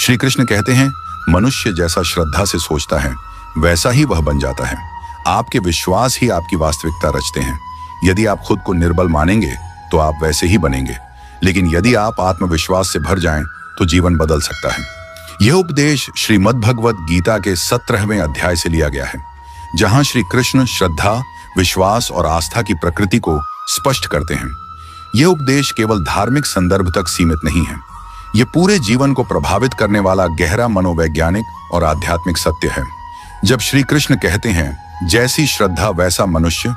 श्री कृष्ण कहते हैं, मनुष्य जैसा श्रद्धा से सोचता है वैसा ही वह बन जाता है। आपके विश्वास ही आपकी वास्तविकता रचते हैं। यदि आप खुद को निर्बल मानेंगे तो आप वैसे ही बनेंगे, लेकिन यदि आप आत्मविश्वास से भर जाएं तो जीवन बदल सकता है। यह उपदेश श्रीमद् भगवत गीता के 17वें अध्याय से लिया गया है, जहां श्री कृष्ण श्रद्धा, विश्वास और आस्था की प्रकृति को स्पष्ट करते हैं। यह उपदेश केवल धार्मिक संदर्भ तक सीमित नहीं है, यह पूरे जीवन को प्रभावित करने वाला गहरा मनोवैज्ञानिक और आध्यात्मिक सत्य है। जब श्री कृष्ण कहते हैं जैसी श्रद्धा वैसा मनुष्य,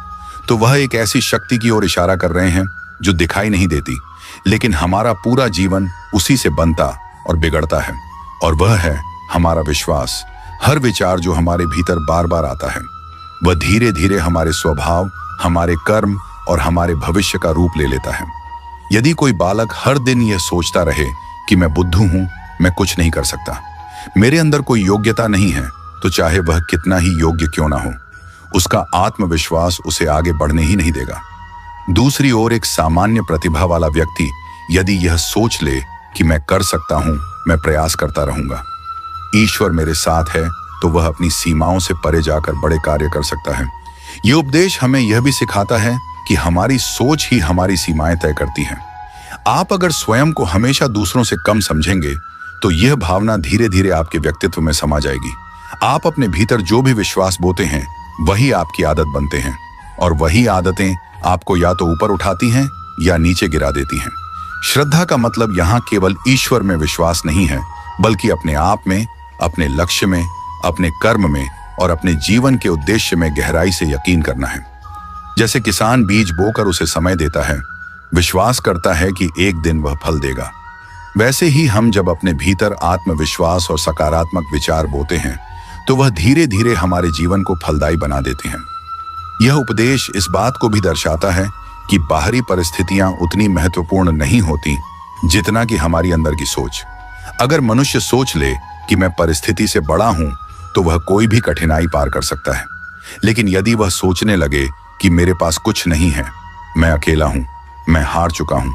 तो वह एक ऐसी शक्ति की ओर इशारा कर रहे हैं जो दिखाई नहीं देती, लेकिन हमारा पूरा जीवन उसी से बनता और बिगड़ता है, और वह है हमारा विश्वास। हर विचार जो हमारे भीतर बार बार आता है, वह धीरे धीरे हमारे स्वभाव, हमारे कर्म और हमारे भविष्य का रूप ले लेता है। यदि कोई बालक हर दिन यह सोचता रहे कि मैं बुद्धू हूं, मैं कुछ नहीं कर सकता, मेरे अंदर कोई योग्यता नहीं है, तो चाहे वह कितना ही योग्य क्यों ना हो, उसका आत्मविश्वास उसे आगे बढ़ने ही नहीं देगा। दूसरी ओर एक सामान्य प्रतिभा वाला व्यक्ति यदि यह सोच ले कि मैं कर सकता हूं, मैं प्रयास करता रहूंगा, ईश्वर मेरे साथ है, तो वह अपनी सीमाओं से परे जाकर बड़े कार्य कर सकता है। यह उपदेश हमें यह भी सिखाता है कि हमारी सोच ही हमारी सीमाएं तय करती है। आप अगर स्वयं को हमेशा दूसरों से कम समझेंगे तो यह भावना धीरे धीरे आपके व्यक्तित्व में समा जाएगी। आप अपने भीतर जो भी विश्वास बोते हैं वही आपकी आदत बनते हैं, और वही आदतें आपको या तो ऊपर उठाती हैं या नीचे गिरा देती हैं। श्रद्धा का मतलब यहाँ केवल ईश्वर में विश्वास नहीं है, बल्कि अपने आप में, अपने लक्ष्य में, अपने कर्म में और अपने जीवन के उद्देश्य में गहराई से यकीन करना है। जैसे किसान बीज बोकर उसे समय देता है, विश्वास करता है कि एक दिन वह फल देगा, वैसे ही हम जब अपने भीतर आत्मविश्वास और सकारात्मक विचार बोते हैं तो वह धीरे धीरे हमारे जीवन को फलदायी बना देते हैं। यह उपदेश इस बात को भी दर्शाता है कि बाहरी परिस्थितियां उतनी महत्वपूर्ण नहीं होती जितना कि हमारी अंदर की सोच। अगर मनुष्य सोच ले कि मैं परिस्थिति से बड़ा हूं, तो वह कोई भी कठिनाई पार कर सकता है। लेकिन यदि वह सोचने लगे कि मेरे पास कुछ नहीं है, मैं अकेला हूं, मैं हार चुका हूं,